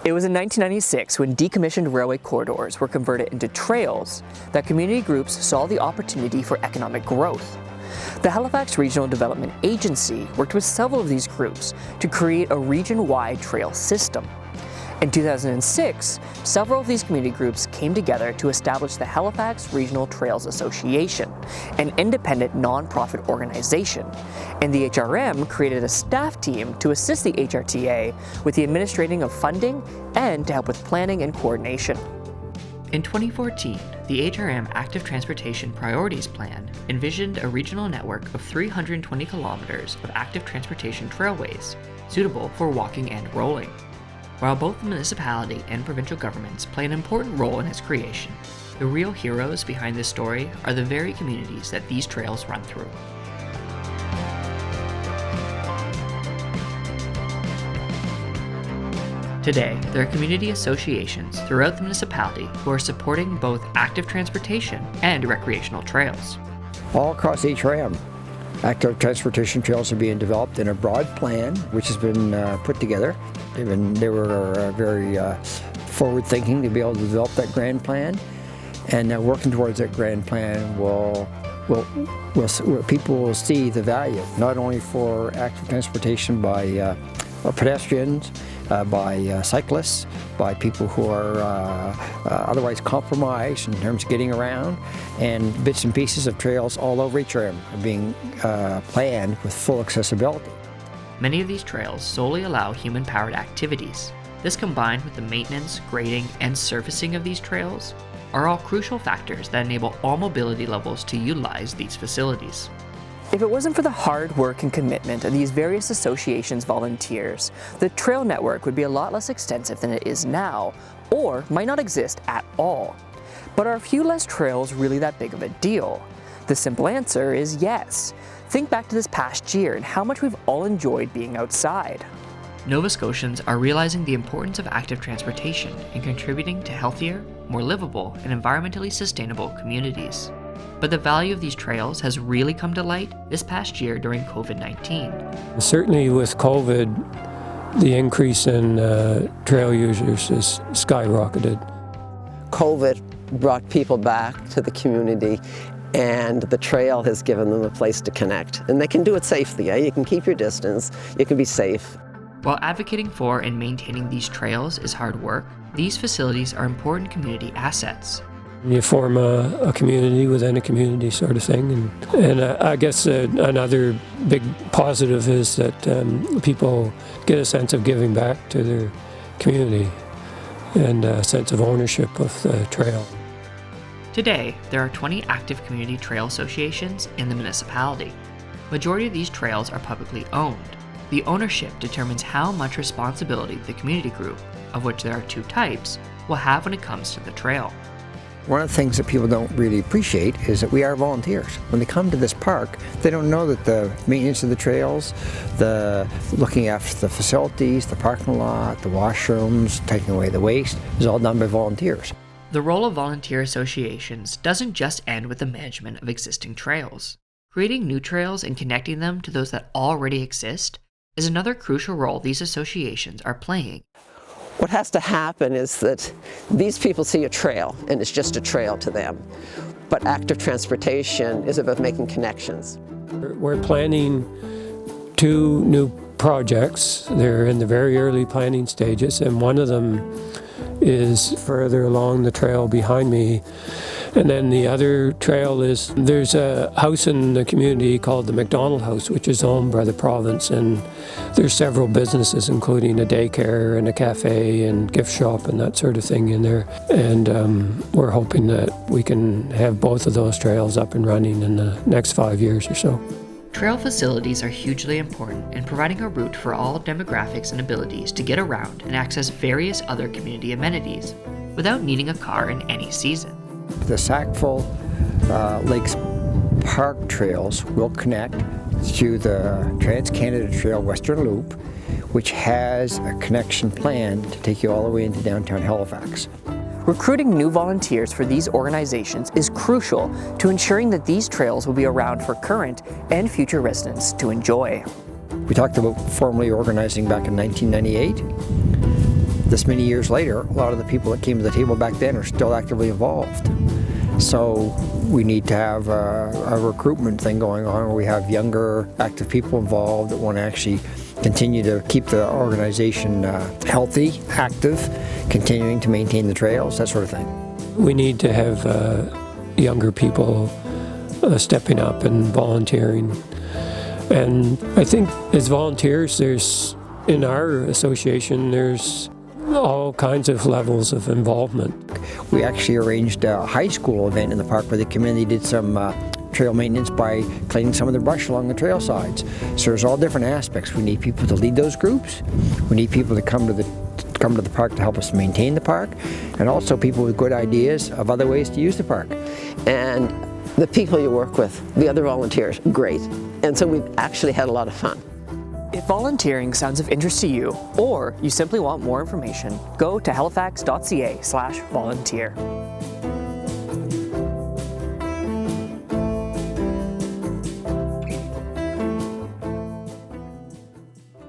It was in 1996 when decommissioned railway corridors were converted into trails that community groups saw the opportunity for economic growth. The Halifax Regional Development Agency worked with several of these groups to create a region-wide trail system. In 2006, several of these community groups came together to establish the Halifax Regional Trails Association, an independent nonprofit organization, and the HRM created a staff team to assist the HRTA with the administrating of funding and to help with planning and coordination. In 2014, the HRM Active Transportation Priorities Plan envisioned a regional network of 320 kilometers of active transportation trailways, suitable for walking and rolling. While both the municipality and provincial governments play an important role in its creation, the real heroes behind this story are the very communities that these trails run through. Today, there are community associations throughout the municipality who are supporting both active transportation and recreational trails. All across HRM, active transportation trails are being developed in a broad plan which has been put together. They were very forward-thinking to be able to develop that grand plan, and working towards that grand plan people will see the value, not only for active transportation by pedestrians, by cyclists, by people who are otherwise compromised in terms of getting around, and bits and pieces of trails all over HRM are being planned with full accessibility. Many of these trails solely allow human-powered activities. This, combined with the maintenance, grading, and surfacing of these trails, are all crucial factors that enable all mobility levels to utilize these facilities. If it wasn't for the hard work and commitment of these various associations' volunteers, the trail network would be a lot less extensive than it is now, or might not exist at all. But are a few less trails really that big of a deal? The simple answer is yes. Think back to this past year and how much we've all enjoyed being outside. Nova Scotians are realizing the importance of active transportation in contributing to healthier, more livable, and environmentally sustainable communities. But the value of these trails has really come to light this past year during COVID-19. Certainly with COVID, the increase in trail users has skyrocketed. COVID brought people back to the community, and the trail has given them a place to connect. And they can do it safely. You can keep your distance, you can be safe. While advocating for and maintaining these trails is hard work, these facilities are important community assets. You form a community within a community sort of thing. And I guess another big positive is that people get a sense of giving back to their community and a sense of ownership of the trail. Today, there are 20 active community trail associations in the municipality. Majority of these trails are publicly owned. The ownership determines how much responsibility the community group, of which there are two types, will have when it comes to the trail. One of the things that people don't really appreciate is that we are volunteers. When they come to this park, they don't know that the maintenance of the trails, the looking after the facilities, the parking lot, the washrooms, taking away the waste, is all done by volunteers. The role of volunteer associations doesn't just end with the management of existing trails. Creating new trails and connecting them to those that already exist is another crucial role these associations are playing. What has to happen is that these people see a trail, and it's just a trail to them. But active transportation is about making connections. We're planning 2 new projects. They're in the very early planning stages, and one of them is further along the trail behind me. And then the other trail is, there's a house in the community called the McDonald House, which is owned by the province, and there's several businesses, including a daycare and a cafe and gift shop and that sort of thing in there. And we're hoping that we can have both of those trails up and running in the next 5 years or so. Trail facilities are hugely important in providing a route for all demographics and abilities to get around and access various other community amenities without needing a car in any season. The Sackville Lakes Park trails will connect to the Trans-Canada Trail Western Loop, which has a connection plan to take you all the way into downtown Halifax. Recruiting new volunteers for these organizations is crucial to ensuring that these trails will be around for current and future residents to enjoy. We talked about formally organizing back in 1998. this many years later, a lot of the people that came to the table back then are still actively involved. So we need to have a recruitment thing going on where we have younger, active people involved that want to actually continue to keep the organization healthy, active, continuing to maintain the trails, that sort of thing. We need to have younger people stepping up and volunteering. And I think as volunteers, in our association, there's all kinds of levels of involvement. We actually arranged a high school event in the park where the community did some trail maintenance by cleaning some of the brush along the trail sides. So there's all different aspects. We need people to lead those groups. We need people to come to the park to help us maintain the park, and also people with good ideas of other ways to use the park. And the people you work with, the other volunteers, great. And so we've actually had a lot of fun. If volunteering sounds of interest to you, or you simply want more information, go to halifax.ca/volunteer.